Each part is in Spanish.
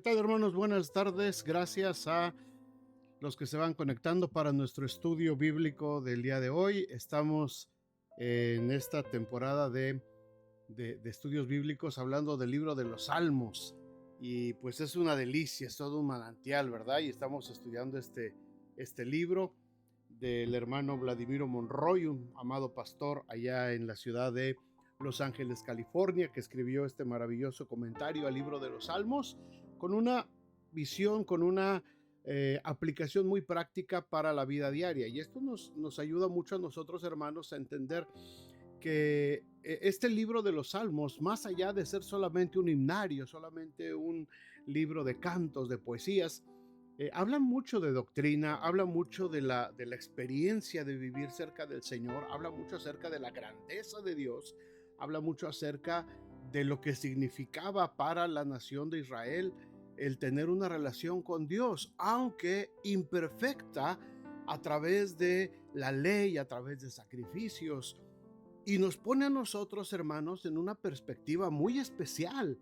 tal, hermanos? Buenas tardes. Gracias a los que se van conectando para nuestro estudio bíblico del día de hoy. Estamos en esta temporada de estudios bíblicos hablando del libro de los Salmos. Y pues es una delicia, es todo un manantial, ¿verdad? Y estamos estudiando este libro del hermano Vladimiro Monroy, un amado pastor allá en la ciudad de Los Ángeles, California, que escribió este maravilloso comentario al libro de los Salmos con una visión, con una aplicación muy práctica para la vida diaria. Y esto nos ayuda mucho a nosotros, hermanos, a entender que este libro de los Salmos, más allá de ser solamente un himnario, solamente un libro de cantos, de poesías, habla mucho de doctrina, habla mucho de la experiencia de vivir cerca del Señor, habla mucho acerca de la grandeza de Dios, habla mucho acerca de lo que significaba para la nación de Israel el tener una relación con Dios, aunque imperfecta, a través de la ley, a través de sacrificios, y nos pone a nosotros, hermanos, en una perspectiva muy especial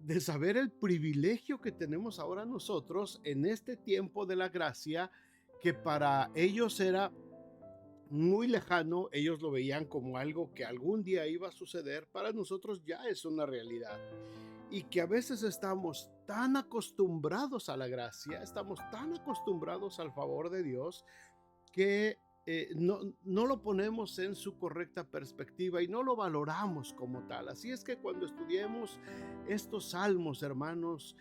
de saber el privilegio que tenemos ahora nosotros en este tiempo de la gracia, que para ellos era muy lejano. Ellos lo veían como algo que algún día iba a suceder. Para nosotros ya es una realidad, y que a veces estamos tan acostumbrados a la gracia, estamos tan acostumbrados al favor de Dios, que no lo ponemos en su correcta perspectiva y no lo valoramos como tal. Así es que cuando estudiemos estos salmos, hermanos,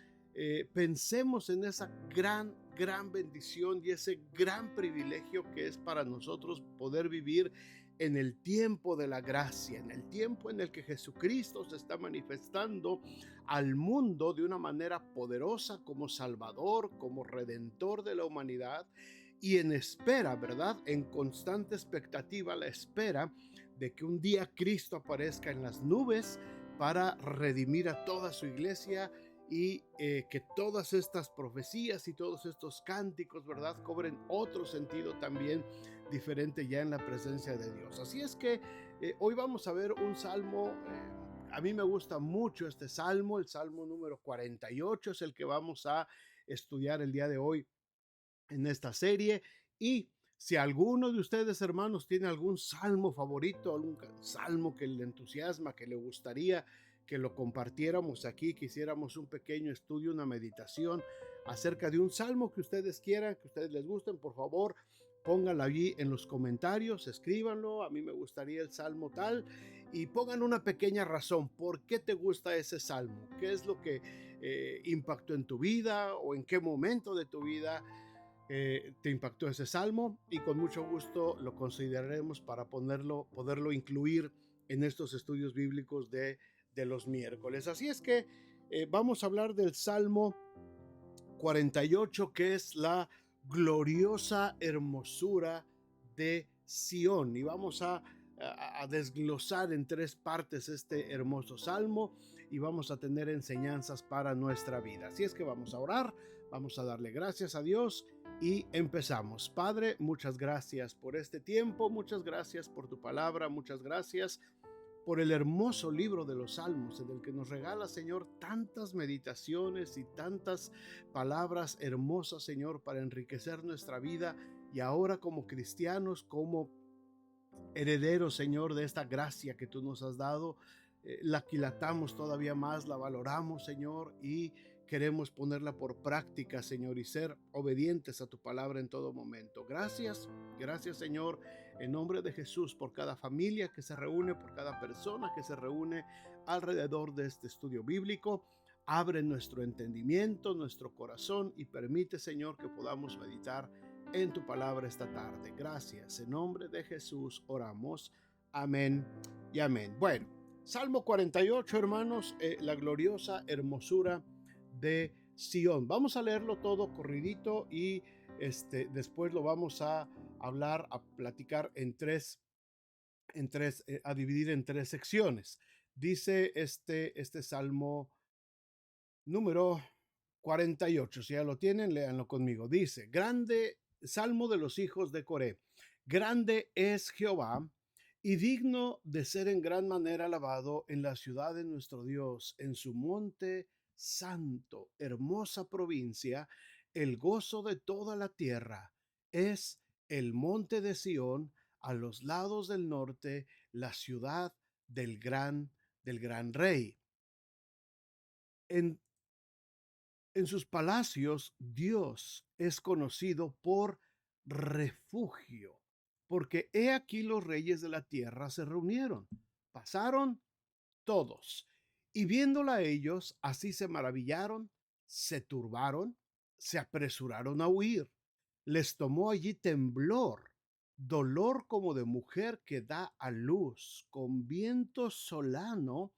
pensemos en esa gran bendición y ese gran privilegio que es para nosotros poder vivir en el tiempo de la gracia, en el tiempo en el que Jesucristo se está manifestando al mundo de una manera poderosa como Salvador, como Redentor de la humanidad, y en espera, ¿verdad? En constante expectativa, la espera de que un día Cristo aparezca en las nubes para redimir a toda su iglesia, y que todas estas profecías y todos estos cánticos, ¿verdad?, cobren otro sentido también diferente ya en la presencia de Dios. Así es que hoy vamos a ver un salmo. A mí me gusta mucho este salmo, el salmo número 48 es el que vamos a estudiar el día de hoy en esta serie. Y si alguno de ustedes, hermanos, tiene algún salmo favorito, algún salmo que le entusiasma, que le gustaría que lo compartiéramos aquí, que hiciéramos un pequeño estudio, una meditación acerca de un salmo que ustedes quieran, que ustedes les gusten, por favor, pónganlo allí en los comentarios, escríbanlo. A mí me gustaría el salmo tal, y pongan una pequeña razón por qué te gusta ese salmo, qué es lo que impactó en tu vida, o en qué momento de tu vida te impactó ese salmo, y con mucho gusto lo consideraremos para poderlo incluir en estos estudios bíblicos de los miércoles. Así es que vamos a hablar del Salmo 48, que es la gloriosa hermosura de Sión, y vamos a desglosar en tres partes este hermoso salmo, y vamos a tener enseñanzas para nuestra vida. Así es que vamos a orar, vamos a darle gracias a Dios y empezamos. Padre, muchas gracias por este tiempo, muchas gracias por tu palabra, muchas gracias por el hermoso libro de los Salmos, en el que nos regala, Señor, tantas meditaciones y tantas palabras hermosas, Señor, para enriquecer nuestra vida, y ahora como cristianos, como herederos, Señor, de esta gracia que tú nos has dado, la aquilatamos todavía más, la valoramos, Señor, y queremos ponerla por práctica, Señor, y ser obedientes a tu palabra en todo momento. Gracias, gracias, Señor, en nombre de Jesús, por cada familia que se reúne, por cada persona que se reúne alrededor de este estudio bíblico. Abre nuestro entendimiento, nuestro corazón, y permite, Señor, que podamos meditar en tu palabra esta tarde. Gracias, en nombre de Jesús oramos. Amén y amén. Bueno, Salmo 48, hermanos, la gloriosa hermosura de Sión. Vamos a leerlo todo corridito, y después lo vamos a hablar, a platicar a dividir en tres secciones. Dice este Salmo número 48, si ya lo tienen, léanlo conmigo. Dice: grande, Salmo de los hijos de Coré. Grande es Jehová, y digno de ser en gran manera alabado en la ciudad de nuestro Dios, en su monte santo, hermosa provincia, el gozo de toda la tierra. Es el monte de Sión, a los lados del norte, la ciudad del gran rey. En, en sus palacios, Dios es conocido por refugio, porque he aquí los reyes de la tierra se reunieron, pasaron todos, y viéndola ellos, así se maravillaron, se turbaron, se apresuraron a huir. Les tomó allí temblor, dolor como de mujer que da a luz. Con viento solano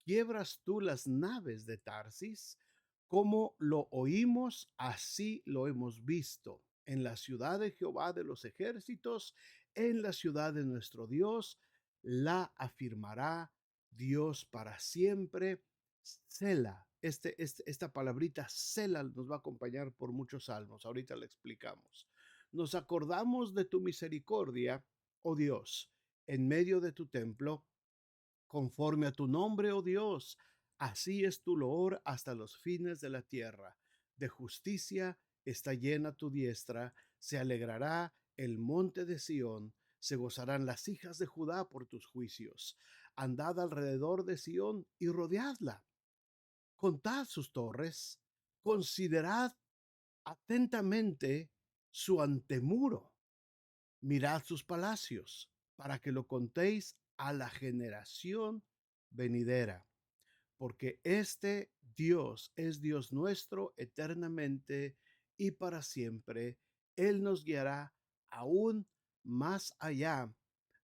quiebras tú las naves de Tarsis. Como lo oímos, así lo hemos visto. En la ciudad de Jehová de los ejércitos, en la ciudad de nuestro Dios, la afirmará Dios para siempre. Sela, esta palabrita Sela nos va a acompañar por muchos salmos. Ahorita le explicamos. Nos acordamos de tu misericordia, oh Dios, en medio de tu templo, conforme a tu nombre, oh Dios. Así es tu loor hasta los fines de la tierra. De justicia está llena tu diestra. Se alegrará el monte de Sión. Se gozarán las hijas de Judá por tus juicios. Andad alrededor de Sión y rodeadla. Contad sus torres. Considerad atentamente su antemuro. Mirad sus palacios, para que lo contéis a la generación venidera, porque este Dios es Dios nuestro eternamente y para siempre. Él nos guiará aún más allá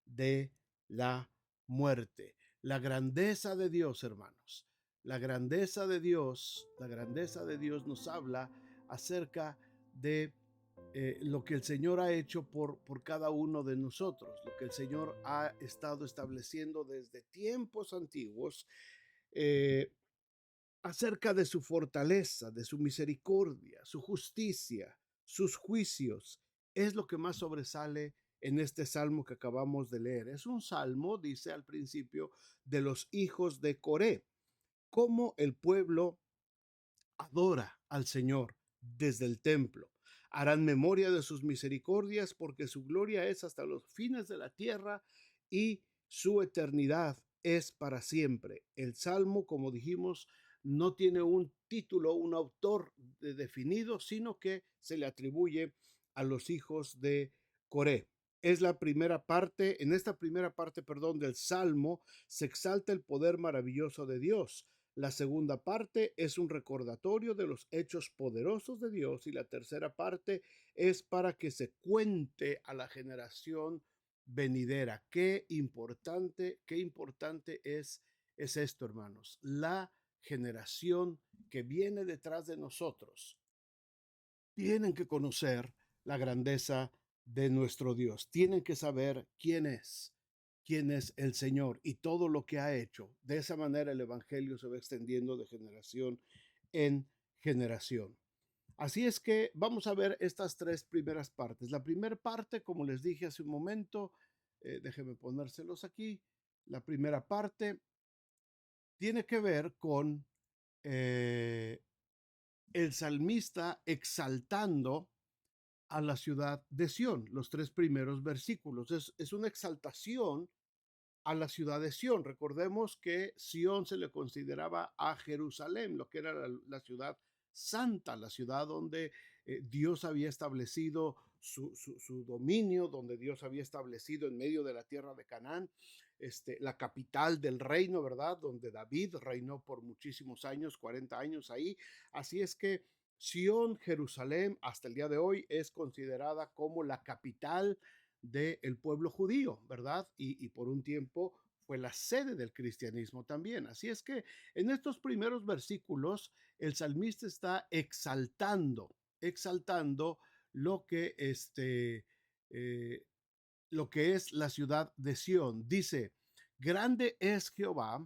de la muerte. La grandeza de Dios, hermanos, la grandeza de Dios nos habla acerca de lo que el Señor ha hecho por cada uno de nosotros, lo que el Señor ha estado estableciendo desde tiempos antiguos, eh, acerca de su fortaleza, de su misericordia, su justicia, sus juicios. Es lo que más sobresale en este salmo que acabamos de leer. Es un salmo, dice al principio, de los hijos de Coré, cómo el pueblo adora al Señor desde el templo. Harán memoria de sus misericordias porque su gloria es hasta los fines de la tierra y su eternidad es para siempre. El Salmo, como dijimos, no tiene un título, un autor definido, sino que se le atribuye a los hijos de Coré. Es la primera parte, en esta primera parte, perdón, del Salmo se exalta el poder maravilloso de Dios. La segunda parte es un recordatorio de los hechos poderosos de Dios y la tercera parte es para que se cuente a la generación venidera. Qué importante es esto, hermanos. La generación que viene detrás de nosotros tienen que conocer la grandeza de nuestro Dios. Tienen que saber quién es el Señor y todo lo que ha hecho. De esa manera el Evangelio se va extendiendo de generación en generación. Así es que vamos a ver estas tres primeras partes. La primera parte, como les dije hace un momento, déjenme ponérselos aquí. La primera parte tiene que ver con eh, el salmista exaltando a la ciudad de Sión, los tres primeros versículos. Es una exaltación a la ciudad de Sión. Recordemos que Sión se le consideraba a Jerusalén, lo que era la ciudad santa, la ciudad donde Dios había establecido su dominio, donde Dios había establecido en medio de la tierra de Canaán, la capital del reino, ¿verdad? Donde David reinó por muchísimos años, 40 años ahí. Así es que Sión, Jerusalén, hasta el día de hoy es considerada como la capital del pueblo judío, ¿verdad? Y por un tiempo fue la sede del cristianismo también. Así es que en estos primeros versículos el salmista está exaltando lo que, eh, lo que es la ciudad de Sión. Dice, grande es Jehová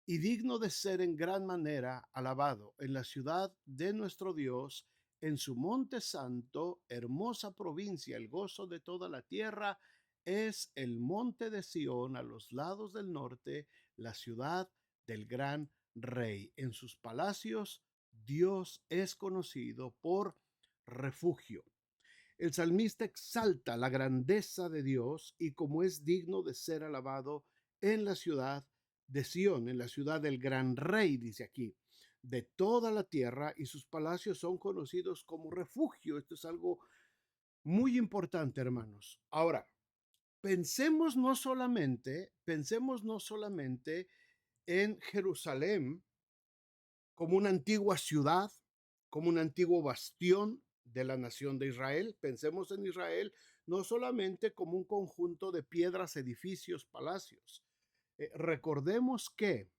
y digno de ser en gran manera alabado en la ciudad de nuestro Dios, en su monte santo, hermosa provincia, el gozo de toda la tierra, es el monte de Sión a los lados del norte, la ciudad del gran rey. En sus palacios Dios es conocido por refugio. El salmista exalta la grandeza de Dios y como es digno de ser alabado en la ciudad de Sión, en la ciudad del gran rey, dice aquí, de toda la tierra, y sus palacios son conocidos como refugio. Esto es algo muy importante, hermanos. Ahora, pensemos no solamente en Jerusalén como una antigua ciudad, como un antiguo bastión de la nación de Israel. Pensemos en Israel no solamente como un conjunto de piedras, edificios, palacios. Recordemos que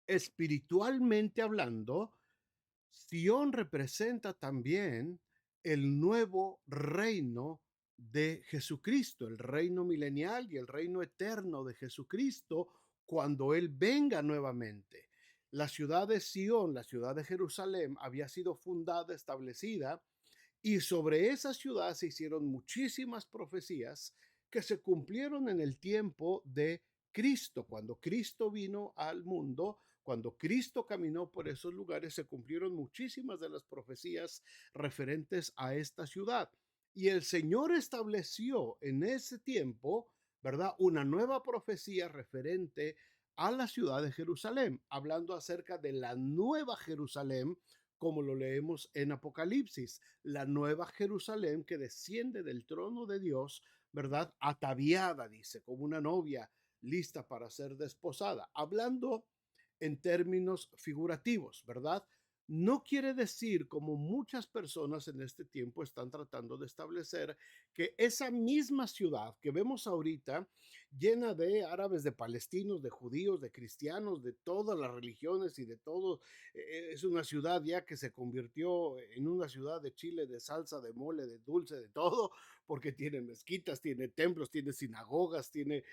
espiritualmente hablando, Sión representa también el nuevo reino de Jesucristo, el reino milenial y el reino eterno de Jesucristo cuando Él venga nuevamente. La ciudad de Sión, la ciudad de Jerusalén, había sido fundada, establecida, y sobre esa ciudad se hicieron muchísimas profecías que se cumplieron en el tiempo de Cristo. Cuando Cristo vino al mundo, cuando Cristo caminó por esos lugares, se cumplieron muchísimas de las profecías referentes a esta ciudad. Y el Señor estableció en ese tiempo, ¿verdad?, una nueva profecía referente a la ciudad de Jerusalén, hablando acerca de la nueva Jerusalén, como lo leemos en Apocalipsis, la nueva Jerusalén que desciende del trono de Dios, ¿verdad? Ataviada, dice, como una novia lista para ser desposada, hablando en términos figurativos, ¿verdad? No quiere decir, como muchas personas en este tiempo están tratando de establecer, que esa misma ciudad que vemos ahorita, llena de árabes, de palestinos, de judíos, de cristianos, de todas las religiones y de todo, es una ciudad ya que se convirtió en una ciudad de chile, de salsa, de mole, de dulce, de todo, porque tiene mezquitas, tiene templos, tiene sinagogas, tiene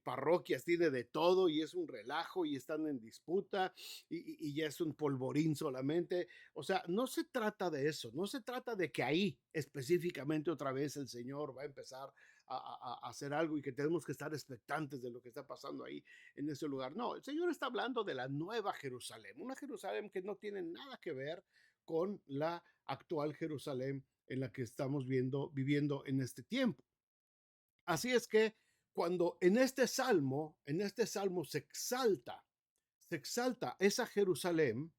parroquias, tiene de todo y es un relajo y están en disputa y ya es un polvorín solamente. O sea, no se trata de eso, no se trata de que ahí específicamente otra vez el Señor va a empezar a hacer algo y que tenemos que estar expectantes de lo que está pasando ahí en ese lugar. No, el Señor está hablando de la nueva Jerusalén, una Jerusalén que no tiene nada que ver con la actual Jerusalén en la que estamos viviendo en este tiempo. Así es que cuando en este salmo se exalta esa Jerusalén,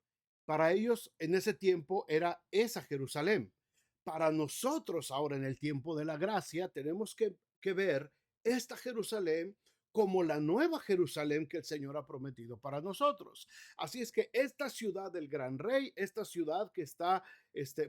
para ellos en ese tiempo era esa Jerusalén. Para nosotros ahora en el tiempo de la gracia tenemos que ver esta Jerusalén como la nueva Jerusalén que el Señor ha prometido para nosotros. Así es que esta ciudad del gran rey, esta ciudad que está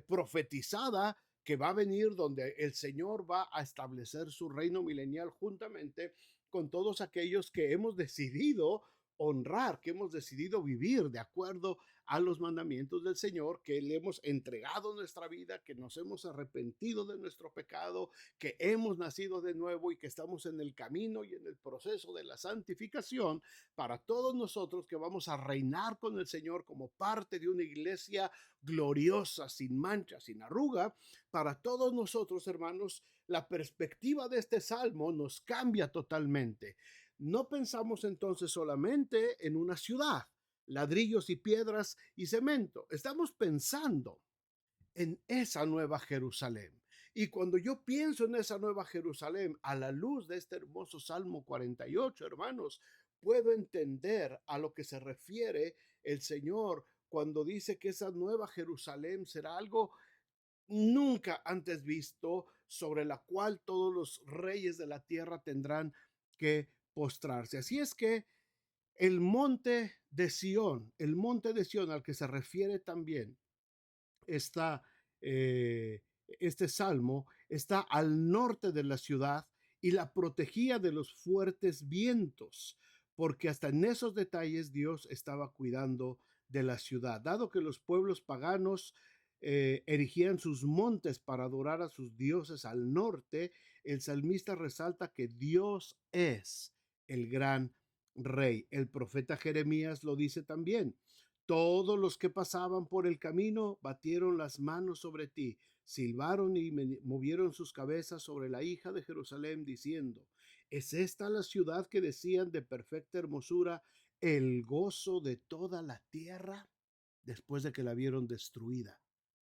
profetizada, que va a venir donde el Señor va a establecer su reino milenial juntamente con todos aquellos que hemos decidido honrar, que hemos decidido vivir de acuerdo a los mandamientos del Señor, que le hemos entregado nuestra vida, que nos hemos arrepentido de nuestro pecado, que hemos nacido de nuevo y que estamos en el camino y en el proceso de la santificación, para todos nosotros que vamos a reinar con el Señor como parte de una iglesia gloriosa, sin mancha, sin arruga. Para todos nosotros, hermanos, la perspectiva de este salmo nos cambia totalmente. No pensamos entonces solamente en una ciudad, ladrillos y piedras y cemento. Estamos pensando en esa nueva Jerusalén. Y cuando yo pienso en esa nueva Jerusalén, a la luz de este hermoso Salmo 48, hermanos, puedo entender a lo que se refiere el Señor cuando dice que esa nueva Jerusalén será algo nunca antes visto, sobre la cual todos los reyes de la tierra tendrán que postrarse. Así es que el monte de Sión al que se refiere también está este salmo, está al norte de la ciudad y la protegía de los fuertes vientos, porque hasta en esos detalles Dios estaba cuidando de la ciudad, dado que los pueblos paganos erigían sus montes para adorar a sus dioses al norte. El salmista resalta que Dios es el gran rey. El profeta Jeremías lo dice también. Todos los que pasaban por el camino batieron las manos sobre ti, silbaron y movieron sus cabezas sobre la hija de Jerusalén, diciendo: ¿Es esta la ciudad que decían de perfecta hermosura? el gozo de toda la tierra después de que la vieron destruida,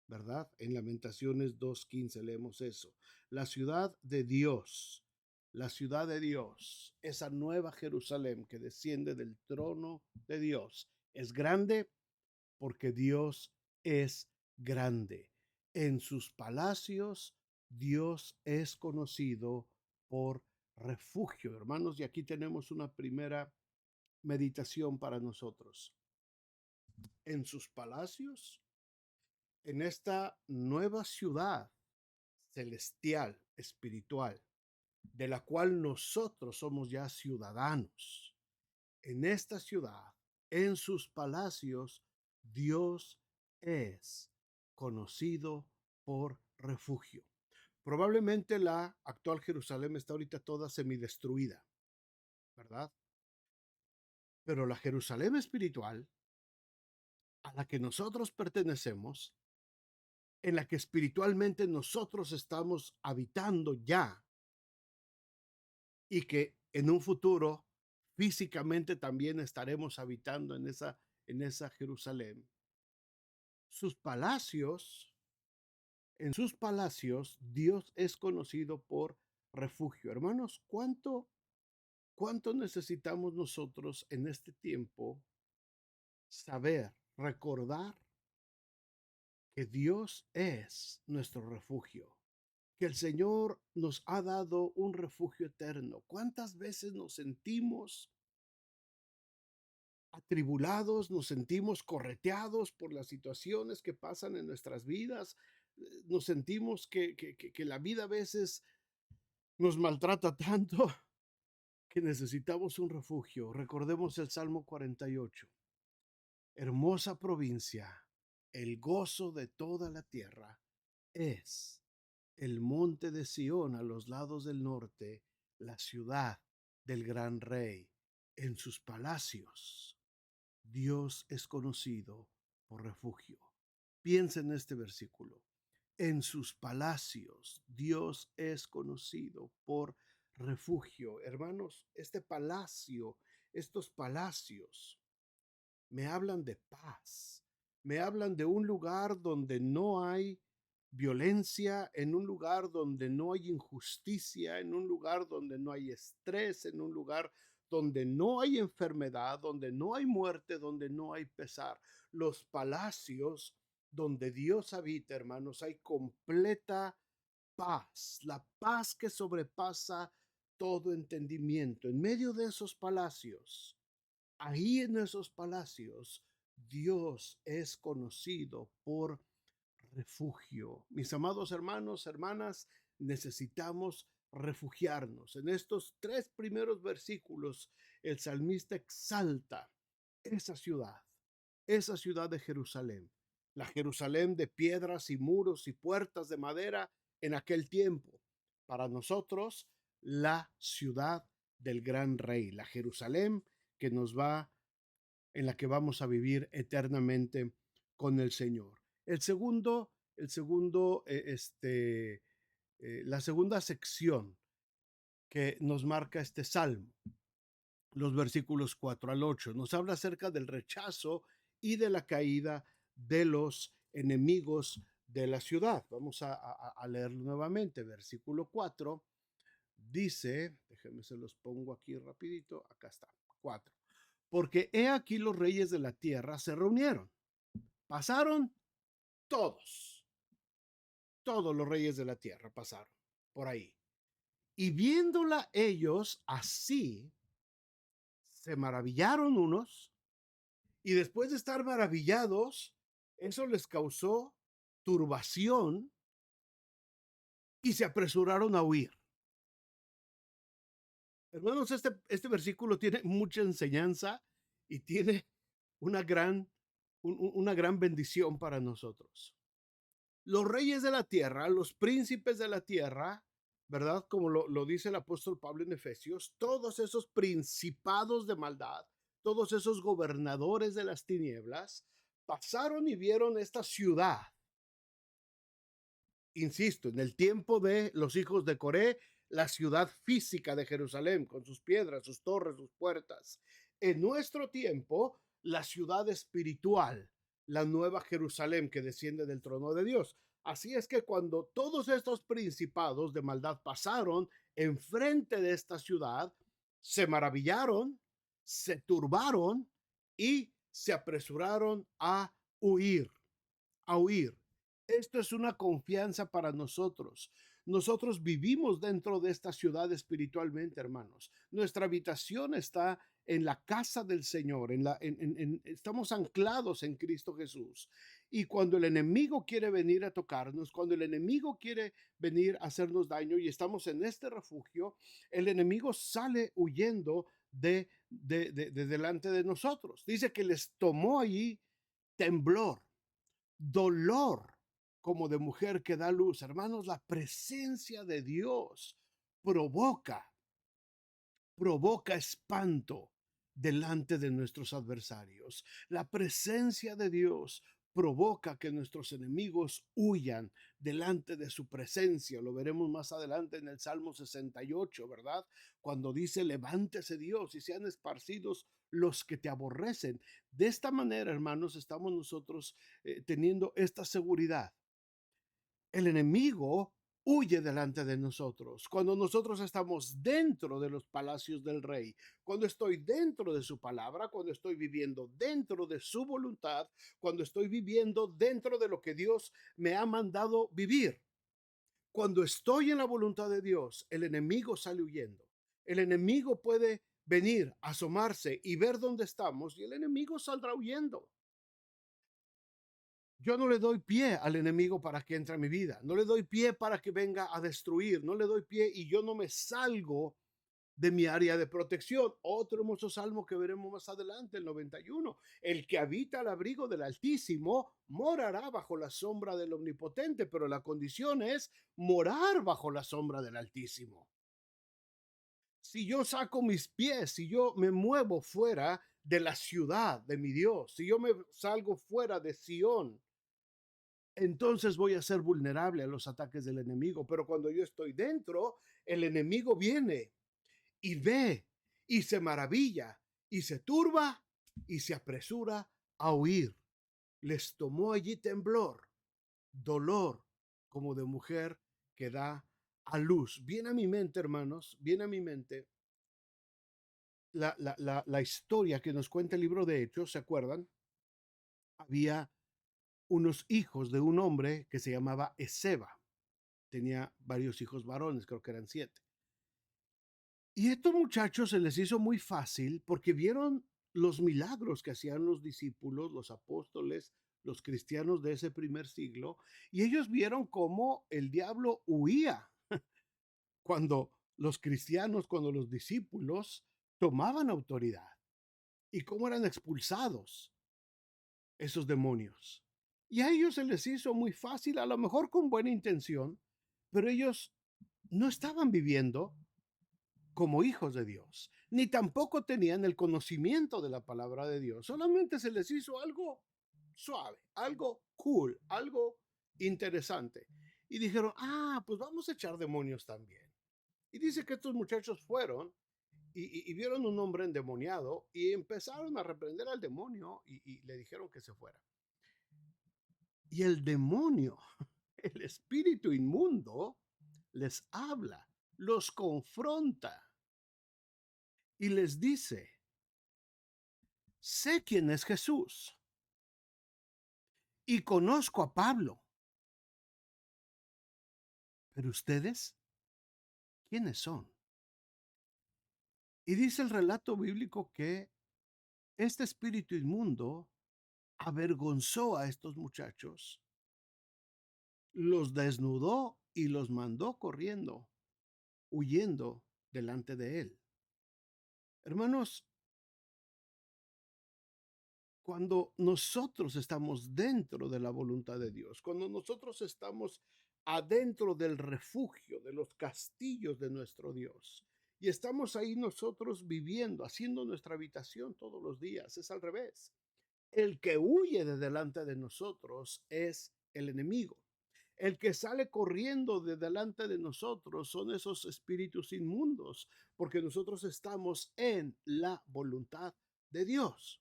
¿verdad? En Lamentaciones 2:15 leemos eso. La ciudad de Dios, la ciudad de Dios, esa nueva Jerusalén que desciende del trono de Dios, es grande porque Dios es grande. En sus palacios Dios es conocido por refugio, hermanos, y aquí tenemos una primera meditación para nosotros. En sus palacios, en esta nueva ciudad celestial, espiritual, de la cual nosotros somos ya ciudadanos. En esta ciudad, en sus palacios, Dios es conocido por refugio. Probablemente la actual Jerusalén está ahorita toda semidestruida, ¿verdad? Pero la Jerusalén espiritual a la que nosotros pertenecemos, en la que espiritualmente nosotros estamos habitando ya y que en un futuro físicamente también estaremos habitando en esa Jerusalén. Sus palacios, en sus palacios, Dios es conocido por refugio. Hermanos, cuánto necesitamos nosotros en este tiempo saber, recordar que Dios es nuestro refugio, que el Señor nos ha dado un refugio eterno? ¿Cuántas veces nos sentimos atribulados, nos sentimos correteados por las situaciones que pasan en nuestras vidas? Nos sentimos que la vida a veces nos maltrata tanto que necesitamos un refugio. Recordemos el Salmo 48. Hermosa provincia, el gozo de toda la tierra es el monte de Sión a los lados del norte, la ciudad del gran rey. En sus palacios Dios es conocido por refugio. Piensa en este versículo. En sus palacios Dios es conocido por refugio. Hermanos, este palacio, estos palacios me hablan de paz, me hablan de un lugar donde no hay violencia, en un lugar donde no hay injusticia, en un lugar donde no hay estrés, en un lugar donde no hay enfermedad, donde no hay muerte, donde no hay pesar. Los palacios donde Dios habita, hermanos, hay completa paz, la paz que sobrepasa todo entendimiento. En medio de esos palacios, ahí en esos palacios, Dios es conocido por refugio. Mis amados hermanos, hermanas, necesitamos refugiarnos. En estos tres primeros versículos, el salmista exalta esa ciudad de Jerusalén, la Jerusalén de piedras y muros y puertas de madera en aquel tiempo. Para nosotros, la ciudad del gran rey, la Jerusalén que nos va, en la que vamos a vivir eternamente con el Señor. La segunda sección que nos marca este salmo, los versículos 4 al 8, nos habla acerca del rechazo y de la caída de los enemigos de la ciudad. Vamos a leerlo nuevamente. Versículo 4 dice, déjenme se los pongo aquí rapidito, acá está, 4. Porque he aquí los reyes de la tierra se reunieron. Pasaron todos, todos los reyes de la tierra pasaron por ahí. Y viéndola ellos así, se maravillaron unos, y después de estar maravillados, eso les causó turbación y se apresuraron a huir. Hermanos, este versículo tiene mucha enseñanza y tiene una una gran bendición para nosotros. Los reyes de la tierra, los príncipes de la tierra, ¿verdad? Como lo dice el apóstol Pablo en Efesios, todos esos principados de maldad, todos esos gobernadores de las tinieblas, pasaron y vieron esta ciudad. Insisto, en el tiempo de los hijos de Coré, la ciudad física de Jerusalén, con sus piedras, sus torres, sus puertas. en nuestro tiempo la ciudad espiritual, la nueva Jerusalén que desciende del trono de Dios. Así es que cuando todos estos principados de maldad pasaron enfrente de esta ciudad, se maravillaron, se turbaron y se apresuraron a huir. Esto es una confianza para nosotros. Nosotros vivimos dentro de esta ciudad espiritualmente, hermanos. Nuestra habitación está en la casa del Señor, estamos anclados en Cristo Jesús. Y cuando el enemigo quiere venir a tocarnos, cuando el enemigo quiere venir a hacernos daño y estamos en este refugio, el enemigo sale huyendo de delante de nosotros. Dice que les tomó allí temblor, dolor como de mujer que da luz. Hermanos, la presencia de Dios provoca, provoca espanto delante de nuestros adversarios. La presencia de Dios provoca que nuestros enemigos huyan delante de su presencia. Lo veremos más adelante en el Salmo 68, ¿verdad? Cuando dice, levántese Dios y sean esparcidos los que te aborrecen. De esta manera, hermanos, estamos nosotros teniendo esta seguridad. El enemigo huye delante de nosotros. Cuando nosotros estamos dentro de los palacios del rey, cuando estoy dentro de su palabra, cuando estoy viviendo dentro de su voluntad, cuando estoy viviendo dentro de lo que Dios me ha mandado vivir. Cuando estoy en la voluntad de Dios, el enemigo sale huyendo. El enemigo puede venir, asomarse y ver dónde estamos y el enemigo saldrá huyendo. Yo no le doy pie al enemigo para que entre a mi vida, no le doy pie para que venga a destruir, no le doy pie y yo no me salgo de mi área de protección. Otro hermoso salmo que veremos más adelante, el 91. El que habita al abrigo del Altísimo morará bajo la sombra del Omnipotente, pero la condición es morar bajo la sombra del Altísimo. Si yo saco mis pies, si yo me muevo fuera de la ciudad de mi Dios, si yo me salgo fuera de Sión, entonces voy a ser vulnerable a los ataques del enemigo. Pero cuando yo estoy dentro, el enemigo viene y ve y se maravilla y se turba y se apresura a huir. Les tomó allí temblor, dolor como de mujer que da a luz. Viene a mi mente, hermanos, viene a mi mente la historia que nos cuenta el libro de Hechos, ¿se acuerdan? Había unos hijos de un hombre que se llamaba Esceva. Tenía varios hijos varones, creo que eran 7. Y a estos muchachos se les hizo muy fácil porque vieron los milagros que hacían los discípulos, los apóstoles, los cristianos de ese primer siglo, y ellos vieron cómo el diablo huía cuando los cristianos, cuando los discípulos tomaban autoridad y cómo eran expulsados esos demonios. Y a ellos se les hizo muy fácil, a lo mejor con buena intención, pero ellos no estaban viviendo como hijos de Dios, ni tampoco tenían el conocimiento de la palabra de Dios. Solamente se les hizo algo suave, algo cool, algo interesante. Y dijeron, pues vamos a echar demonios también. Y dice que estos muchachos fueron y vieron un hombre endemoniado y empezaron a reprender al demonio y le dijeron que se fuera. Y el demonio, el espíritu inmundo, les habla, los confronta y les dice, sé quién es Jesús y conozco a Pablo, pero ustedes, ¿quiénes son? Y dice el relato bíblico que este espíritu inmundo avergonzó a estos muchachos, los desnudó y los mandó corriendo, huyendo delante de él. Hermanos, cuando nosotros estamos dentro de la voluntad de Dios, cuando nosotros estamos adentro del refugio, de los castillos de nuestro Dios, y estamos ahí nosotros viviendo, haciendo nuestra habitación todos los días, es al revés. El que huye de delante de nosotros es el enemigo. El que sale corriendo de delante de nosotros son esos espíritus inmundos, porque nosotros estamos en la voluntad de Dios.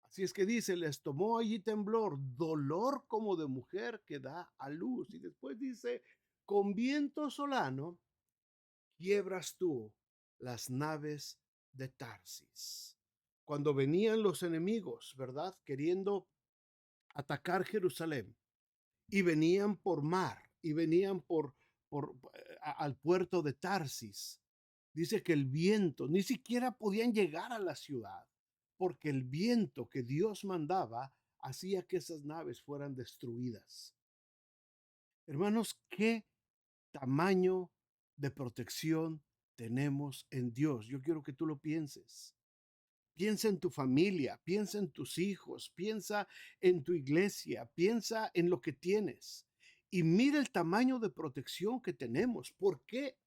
Así es que dice, les tomó allí temblor, dolor como de mujer que da a luz. Y después dice, con viento solano quiebras tú las naves de Tarsis. Cuando venían los enemigos, ¿verdad? Queriendo atacar Jerusalén y venían por mar y venían al puerto de Tarsis. Dice que el viento, ni siquiera podían llegar a la ciudad, porque el viento que Dios mandaba hacía que esas naves fueran destruidas. Hermanos, ¿qué tamaño de protección tenemos en Dios? Yo quiero que tú lo pienses. Piensa en tu familia, piensa en tus hijos, piensa en tu iglesia, piensa en lo que tienes y mira el tamaño de protección que tenemos. ¿Por qué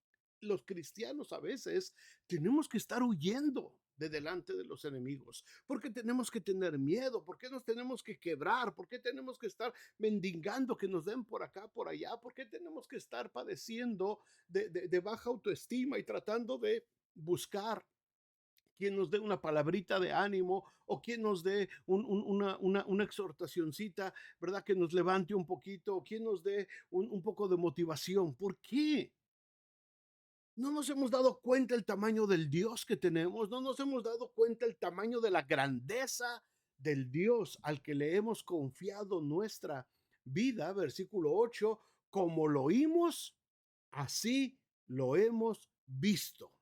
los cristianos a veces tenemos que estar huyendo de delante de los enemigos? ¿Por qué tenemos que tener miedo? ¿Por qué nos tenemos que quebrar? ¿Por qué tenemos que estar mendigando que nos den por acá, por allá? ¿Por qué tenemos que estar padeciendo de baja autoestima y tratando de buscar quien nos dé una palabrita de ánimo o quien nos dé una exhortacioncita, ¿verdad? Que nos levante un poquito, o quien nos dé un poco de motivación? ¿Por qué? No nos hemos dado cuenta el tamaño del Dios que tenemos, no nos hemos dado cuenta el tamaño de la grandeza del Dios al que le hemos confiado nuestra vida. Versículo 8, como lo oímos, así lo hemos visto.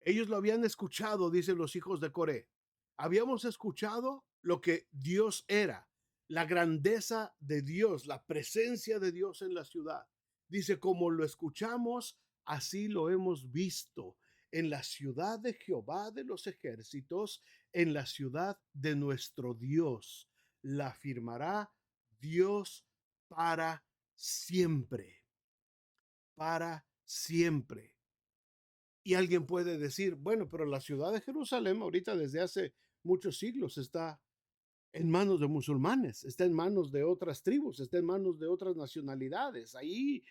Ellos lo habían escuchado, dicen los hijos de Coré. Habíamos escuchado lo que Dios era, la grandeza de Dios, la presencia de Dios en la ciudad. Dice, como lo escuchamos, así lo hemos visto en la ciudad de Jehová de los ejércitos, en la ciudad de nuestro Dios. La firmará Dios para siempre, para siempre. Y alguien puede decir, bueno, pero la ciudad de Jerusalén ahorita desde hace muchos siglos está en manos de musulmanes, está en manos de otras tribus, está en manos de otras nacionalidades. Ahí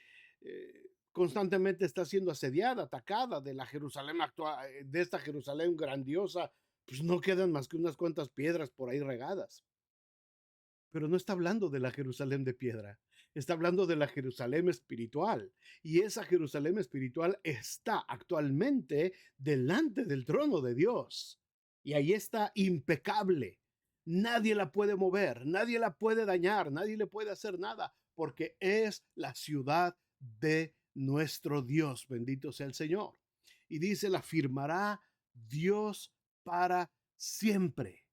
constantemente está siendo asediada, atacada de la Jerusalén actual, de esta Jerusalén grandiosa, pues no quedan más que unas cuantas piedras por ahí regadas. Pero no está hablando de la Jerusalén de piedra, está hablando de la Jerusalén espiritual. Y esa Jerusalén espiritual está actualmente delante del trono de Dios. Y ahí está impecable. Nadie la puede mover, nadie la puede dañar, nadie le puede hacer nada, porque es la ciudad de nuestro Dios. Bendito sea el Señor. Y dice, la firmará Dios para siempre,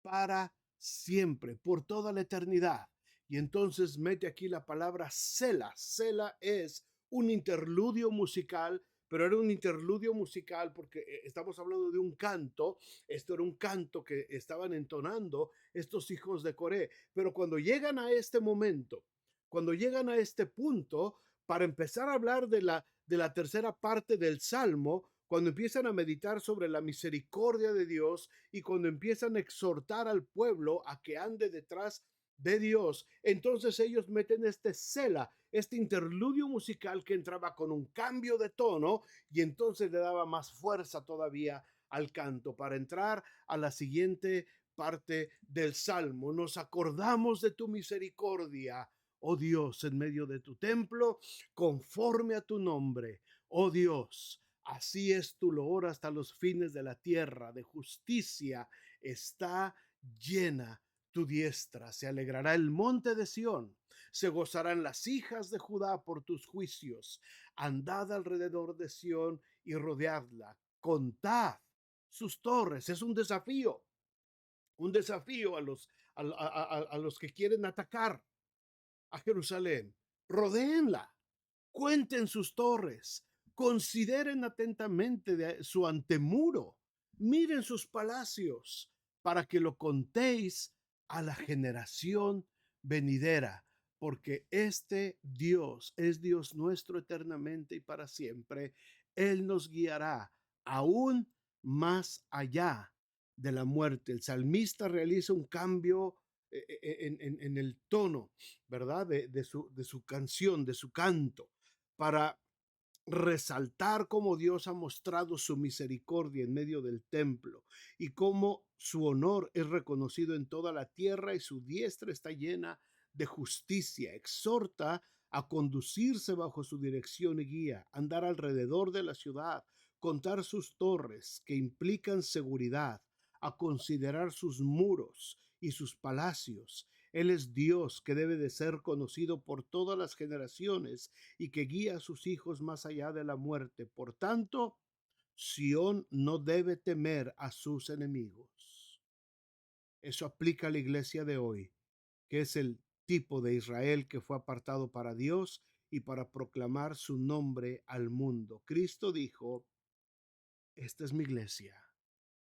para siempre, por toda la eternidad. Y entonces mete aquí la palabra Sela. Sela es un interludio musical, pero era un interludio musical porque estamos hablando de un canto. Esto era un canto que estaban entonando estos hijos de Coré. Pero cuando llegan a este momento, cuando llegan a este punto, para empezar a hablar de la tercera parte del Salmo, cuando empiezan a meditar sobre la misericordia de Dios y cuando empiezan a exhortar al pueblo a que ande detrás de Dios, entonces ellos meten este sela, este interludio musical que entraba con un cambio de tono y entonces le daba más fuerza todavía al canto para entrar a la siguiente parte del salmo. Nos acordamos de tu misericordia, oh Dios, en medio de tu templo, conforme a tu nombre, oh Dios. Así es tu loor hasta los fines de la tierra, de justicia está llena tu diestra. Se alegrará el monte de Sión, se gozarán las hijas de Judá por tus juicios. Andad alrededor de Sión y rodeadla. Contad sus torres. Es un desafío a los que quieren atacar a Jerusalén. Rodéenla, cuenten sus torres, consideren atentamente de su antemuro, miren sus palacios, para que lo contéis a la generación venidera, porque este Dios es Dios nuestro eternamente y para siempre. Él nos guiará aún más allá de la muerte. El salmista realiza un cambio en el tono, ¿verdad? De su canción, de su canto, para resaltar cómo Dios ha mostrado su misericordia en medio del templo y cómo su honor es reconocido en toda la tierra y su diestra está llena de justicia. Exhorta a conducirse bajo su dirección y guía, andar alrededor de la ciudad, contar sus torres que implican seguridad, a considerar sus muros y sus palacios. Él es Dios que debe de ser conocido por todas las generaciones y que guía a sus hijos más allá de la muerte. Por tanto, Sión no debe temer a sus enemigos. Eso aplica a la iglesia de hoy, que es el tipo de Israel que fue apartado para Dios y para proclamar su nombre al mundo. Cristo dijo, esta es mi iglesia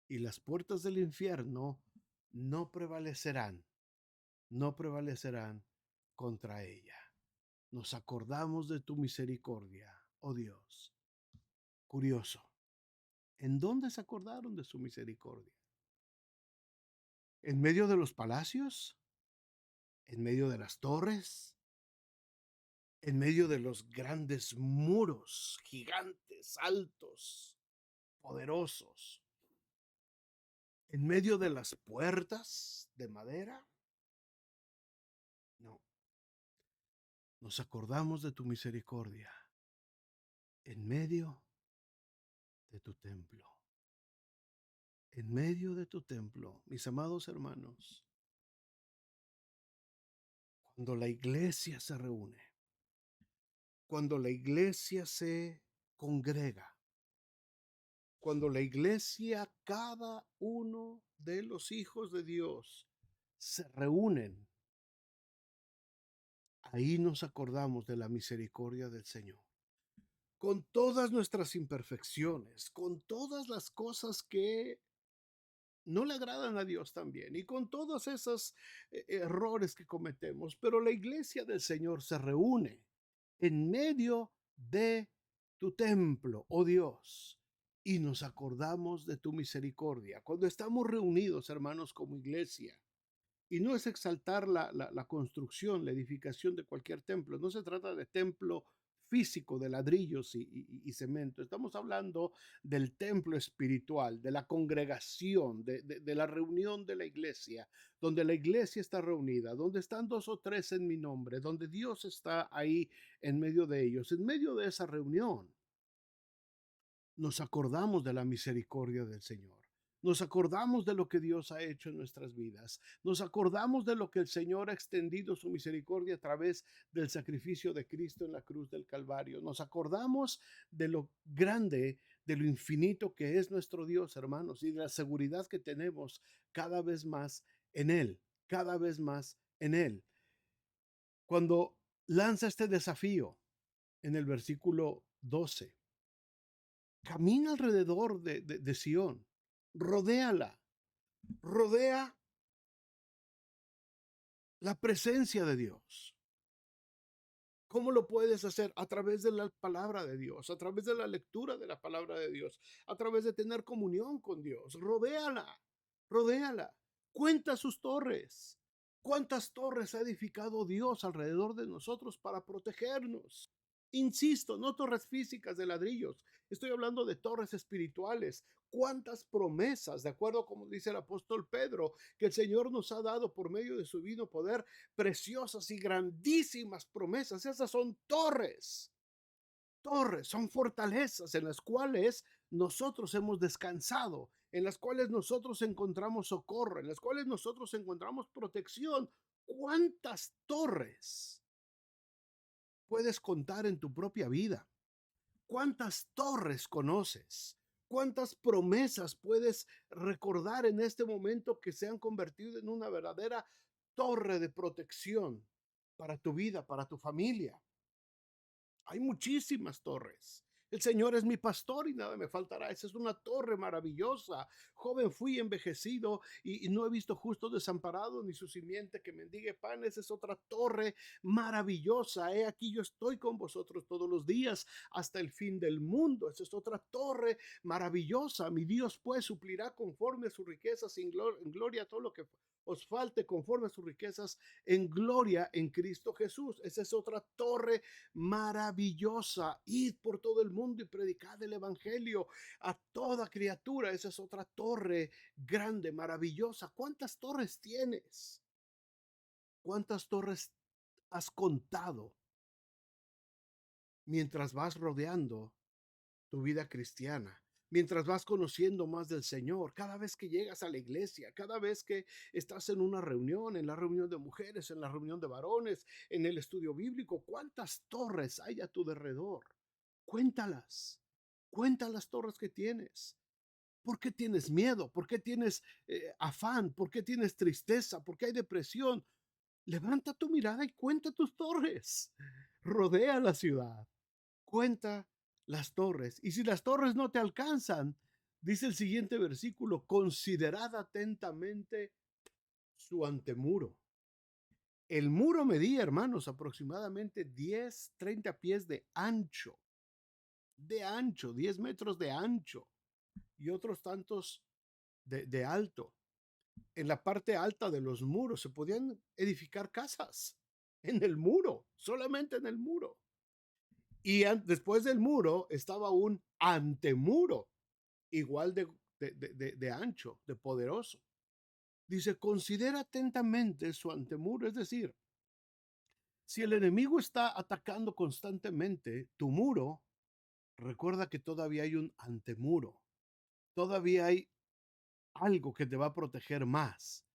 y las puertas del infierno no prevalecerán, no prevalecerán contra ella. Nos acordamos de tu misericordia, oh Dios. Curioso, ¿en dónde se acordaron de su misericordia? ¿En medio de los palacios? ¿En medio de las torres? ¿En medio de los grandes muros gigantes, altos, poderosos? ¿En medio de las puertas de madera? No, nos acordamos de tu misericordia en medio de tu templo. En medio de tu templo, mis amados hermanos, cuando la iglesia se reúne, cuando la iglesia se congrega, cuando la iglesia, cada uno de los hijos de Dios se reúnen, ahí nos acordamos de la misericordia del Señor. Con todas nuestras imperfecciones, con todas las cosas que no le agradan a Dios también y con todos esos errores que cometemos, pero la iglesia del Señor se reúne en medio de tu templo, oh Dios, y nos acordamos de tu misericordia. Cuando estamos reunidos, hermanos, como iglesia, y no es exaltar la construcción, la edificación de cualquier templo, no se trata de templo físico de ladrillos y cemento, estamos hablando del templo espiritual, de la congregación, de la reunión de la iglesia, donde la iglesia está reunida, donde están dos o tres en mi nombre, donde Dios está ahí en medio de ellos. En medio de esa reunión nos acordamos de la misericordia del Señor. Nos acordamos de lo que Dios ha hecho en nuestras vidas. Nos acordamos de lo que el Señor ha extendido su misericordia a través del sacrificio de Cristo en la cruz del Calvario. Nos acordamos de lo grande, de lo infinito que es nuestro Dios, hermanos, y de la seguridad que tenemos cada vez más en Él, cada vez más en Él. Cuando lanza este desafío en el versículo 12, camina alrededor de Sión, rodéala, rodea la presencia de Dios. ¿Cómo lo puedes hacer? A través de la palabra de Dios, a través de la lectura de la palabra de Dios, a través de tener comunión con Dios. Rodéala, rodéala. Cuenta sus torres. ¿Cuántas torres ha edificado Dios alrededor de nosotros para protegernos? Insisto, no torres físicas de ladrillos, estoy hablando de torres espirituales. ¿Cuántas promesas, de acuerdo como dice el apóstol Pedro, que el Señor nos ha dado por medio de su divino poder, preciosas y grandísimas promesas? Esas son torres, torres, son fortalezas en las cuales nosotros hemos descansado, en las cuales nosotros encontramos socorro, en las cuales nosotros encontramos protección. ¿Cuántas torres puedes contar en tu propia vida? ¿Cuántas torres conoces? ¿Cuántas promesas puedes recordar en este momento que se han convertido en una verdadera torre de protección para tu vida, para tu familia? Hay muchísimas torres. El Señor es mi pastor y nada me faltará. Esa es una torre maravillosa. Joven fui envejecido y no he visto justo desamparado ni su simiente que mendigue pan. Esa es otra torre maravillosa. He aquí yo estoy con vosotros todos los días hasta el fin del mundo. Esa es otra torre maravillosa. Mi Dios pues suplirá conforme a sus riquezas en gloria todo lo que os falte conforme a sus riquezas en gloria en Cristo Jesús. Esa es otra torre maravillosa. Id por todo el mundo y predicad el evangelio a toda criatura. Esa es otra torre grande, maravillosa. ¿Cuántas torres tienes? ¿Cuántas torres has contado mientras vas rodeando tu vida cristiana? Mientras vas conociendo más del Señor, cada vez que llegas a la iglesia, cada vez que estás en una reunión, en la reunión de mujeres, en la reunión de varones, en el estudio bíblico, ¿cuántas torres hay a tu derredor? Cuéntalas, cuenta las torres que tienes. ¿Por qué tienes miedo? ¿Por qué tienes afán? ¿Por qué tienes tristeza? ¿Por qué hay depresión? Levanta tu mirada y cuenta tus torres. Rodea la ciudad. Cuenta las torres. Y si las torres no te alcanzan, dice el siguiente versículo, considerad atentamente su antemuro. El muro medía, hermanos, aproximadamente 10, 30 pies de ancho, 10 metros de ancho y otros tantos de alto. En la parte alta de los muros se podían edificar casas en el muro, solamente en el muro. Y después del muro estaba un antemuro, igual de ancho, de poderoso. Dice, considera atentamente su antemuro, es decir, si el enemigo está atacando constantemente tu muro, recuerda que todavía hay un antemuro, todavía hay algo que te va a proteger más.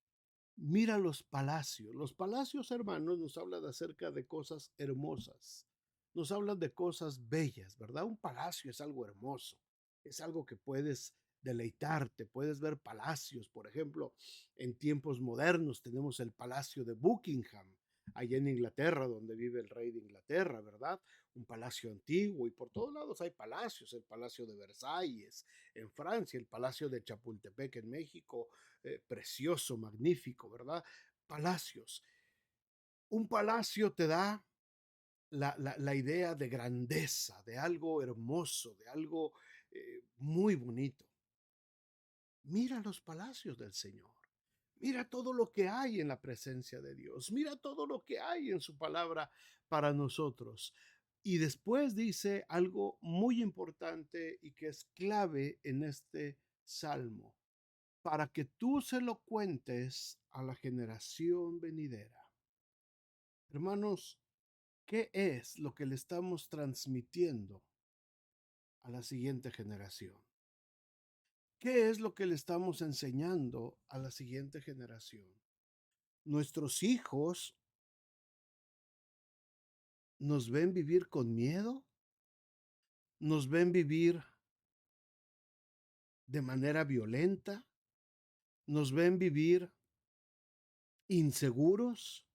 Mira los palacios. Los palacios, hermanos, nos hablan acerca de cosas hermosas. Nos hablan de cosas bellas, ¿verdad? Un palacio es algo hermoso. Es algo que puedes deleitarte. Puedes ver palacios. Por ejemplo, en tiempos modernos tenemos el Palacio de Buckingham, allá en Inglaterra, donde vive el rey de Inglaterra, ¿verdad? Un palacio antiguo y por todos lados hay palacios. El Palacio de Versalles en Francia, el Palacio de Chapultepec en México, precioso, magnífico, ¿verdad? Palacios. Un palacio te da la idea de grandeza, de algo hermoso, de algo muy bonito. Mira los palacios del Señor. Mira todo lo que hay en la presencia de Dios. Mira todo lo que hay en su palabra para nosotros. Y después dice algo muy importante y que es clave en este salmo, para que tú se lo cuentes a la generación venidera. Hermanos, ¿qué es lo que le estamos transmitiendo a la siguiente generación? ¿Qué es lo que le estamos enseñando a la siguiente generación? ¿Nuestros hijos nos ven vivir con miedo? ¿Nos ven vivir de manera violenta? ¿Nos ven vivir inseguros?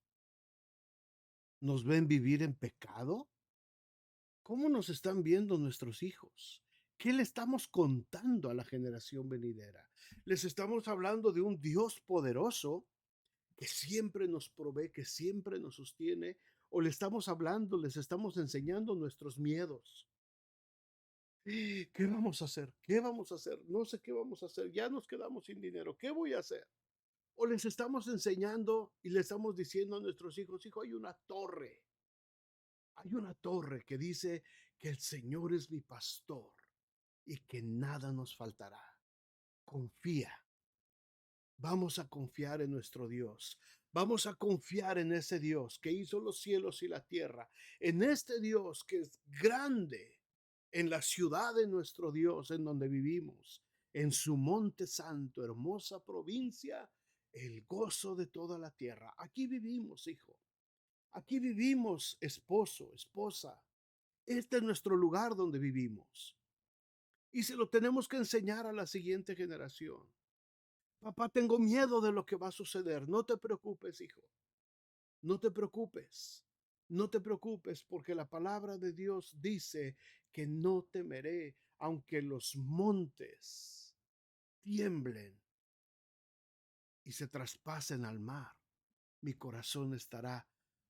¿Nos ven vivir en pecado? ¿Cómo nos están viendo nuestros hijos? ¿Qué le estamos contando a la generación venidera? Les estamos hablando de un Dios poderoso que siempre nos provee, que siempre nos sostiene, o le estamos hablando, les estamos enseñando nuestros miedos. ¿Qué vamos a hacer? ¿Qué vamos a hacer? No sé qué vamos a hacer. Ya nos quedamos sin dinero. ¿Qué voy a hacer? O les estamos enseñando y le estamos diciendo a nuestros hijos, hijo, hay una torre que dice que el Señor es mi pastor y que nada nos faltará. Confía. Vamos a confiar en nuestro Dios. Vamos a confiar en ese Dios que hizo los cielos y la tierra. En este Dios que es grande, en la ciudad de nuestro Dios en donde vivimos, en su monte santo, hermosa provincia, el gozo de toda la tierra. Aquí vivimos, hijo. Aquí vivimos, esposo, esposa. Este es nuestro lugar donde vivimos. Y se lo tenemos que enseñar a la siguiente generación. Papá, tengo miedo de lo que va a suceder. No te preocupes, hijo. No te preocupes. No te preocupes porque la palabra de Dios dice que no temeré aunque los montes tiemblen y se traspasen al mar. Mi corazón estará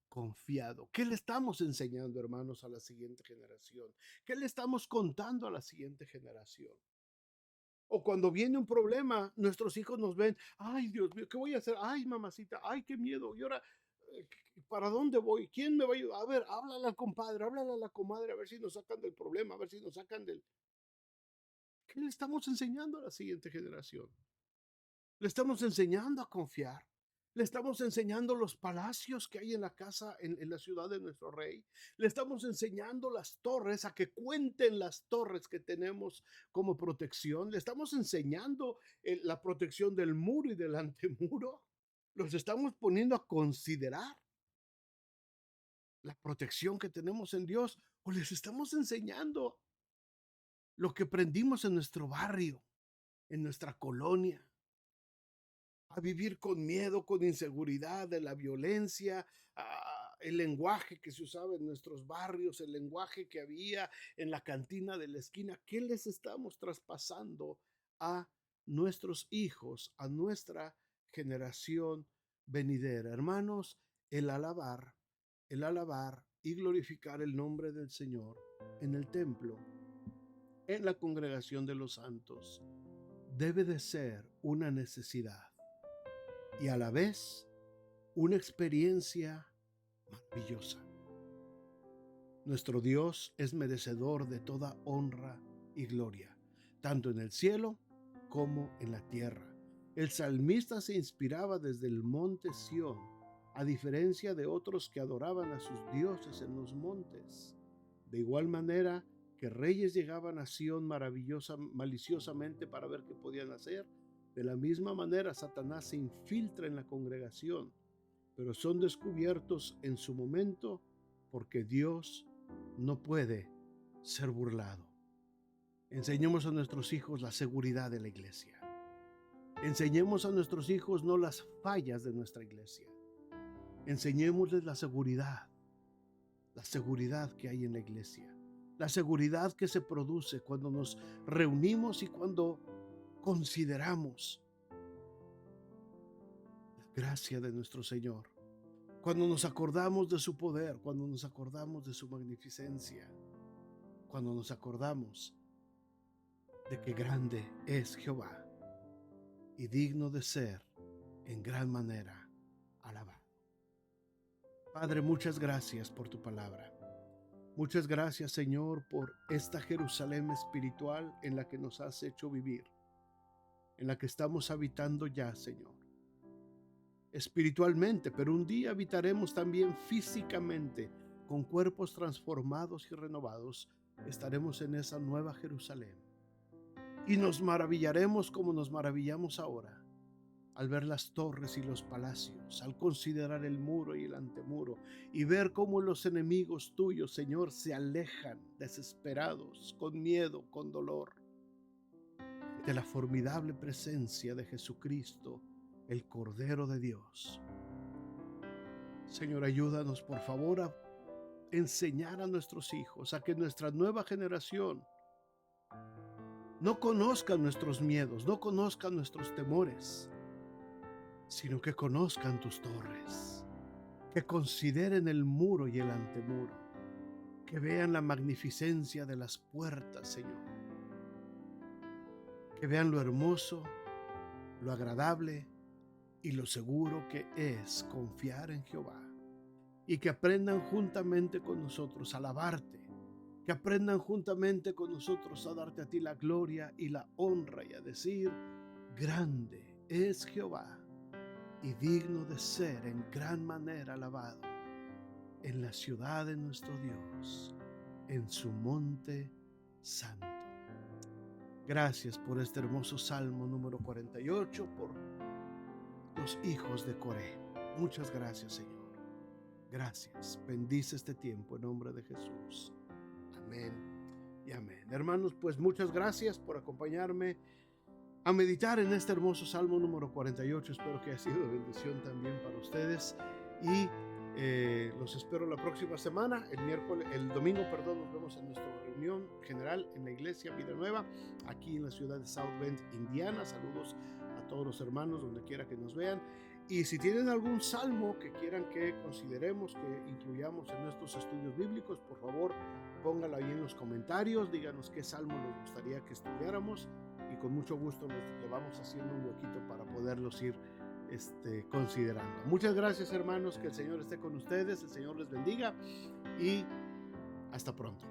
confiado. ¿Qué le estamos enseñando, hermanos, a la siguiente generación? ¿Qué le estamos contando a la siguiente generación? O cuando viene un problema, nuestros hijos nos ven, ay Dios mío, ¿qué voy a hacer? Ay mamacita, ay qué miedo. Y ahora, ¿para dónde voy? ¿Quién me va a ayudar? A ver, háblale al compadre, háblale a la comadre, a ver si nos sacan del problema, a ver si nos sacan del... ¿Qué le estamos enseñando a la siguiente generación? Le estamos enseñando a confiar. Le estamos enseñando los palacios que hay en la casa, en la ciudad de nuestro rey. Le estamos enseñando las torres, a que cuenten las torres que tenemos como protección. Le estamos enseñando la protección del muro y del antemuro. Los estamos poniendo a considerar la protección que tenemos en Dios, o les estamos enseñando lo que aprendimos en nuestro barrio, en nuestra colonia, a vivir con miedo, con inseguridad, de la violencia, el lenguaje que se usaba en nuestros barrios, el lenguaje que había en la cantina de la esquina. ¿Qué les estamos traspasando a nuestros hijos, a nuestra generación venidera? Hermanos, el alabar y glorificar el nombre del Señor en el templo, en la congregación de los santos, debe de ser una necesidad y a la vez una experiencia maravillosa. Nuestro Dios es merecedor de toda honra y gloria, tanto en el cielo como en la tierra. El salmista se inspiraba desde el monte Sión, a diferencia de otros que adoraban a sus dioses en los montes. De igual manera que reyes llegaban a Sión maliciosamente para ver qué podían hacer, de la misma manera Satanás se infiltra en la congregación, pero son descubiertos en su momento, porque Dios no puede ser burlado. Enseñemos a nuestros hijos la seguridad de la iglesia. Enseñemos a nuestros hijos no las fallas de nuestra iglesia. Enseñémosles la seguridad que hay en la iglesia, la seguridad que se produce cuando nos reunimos y cuando consideramos la gracia de nuestro Señor, cuando nos acordamos de su poder, cuando nos acordamos de su magnificencia, cuando nos acordamos de que grande es Jehová y digno de ser en gran manera alabado. Padre, muchas gracias por tu palabra. Muchas gracias, Señor, por esta Jerusalén espiritual en la que nos has hecho vivir, en la que estamos habitando ya, Señor, espiritualmente, pero un día habitaremos también físicamente, con cuerpos transformados y renovados. Estaremos en esa nueva Jerusalén y nos maravillaremos como nos maravillamos ahora, al ver las torres y los palacios, al considerar el muro y el antemuro, y ver cómo los enemigos tuyos, Señor, se alejan desesperados, con miedo, con dolor, de la formidable presencia de Jesucristo, el Cordero de Dios. Señor, ayúdanos por favor a enseñar a nuestros hijos, a que nuestra nueva generación no conozca nuestros miedos, no conozca nuestros temores, sino que conozcan tus torres, que consideren el muro y el antemuro, que vean la magnificencia de las puertas, Señor, que vean lo hermoso, lo agradable y lo seguro que es confiar en Jehová, y que aprendan juntamente con nosotros a alabarte, que aprendan juntamente con nosotros a darte a ti la gloria y la honra y a decir, grande es Jehová y digno de ser en gran manera alabado en la ciudad de nuestro Dios, en su monte santo. Gracias por este hermoso Salmo número 48, por los hijos de Coré. Muchas gracias, Señor. Gracias. Bendice este tiempo en nombre de Jesús. Amén y amén. Hermanos, pues muchas gracias por acompañarme a meditar en este hermoso Salmo número 48. Espero que haya sido de bendición también para ustedes y los espero la próxima semana, el domingo, nos vemos en nuestra reunión general en la iglesia Vida Nueva, aquí en la ciudad de South Bend, Indiana. Saludos a todos los hermanos donde quiera que nos vean. Y si tienen algún salmo que quieran que consideremos, que incluyamos en nuestros estudios bíblicos, por favor, póngalo ahí en los comentarios, díganos qué salmo les gustaría que estudiáramos y con mucho gusto le vamos haciendo un huequito para poderlos ir considerando. Muchas gracias, hermanos, que el Señor esté con ustedes, el Señor les bendiga y hasta pronto.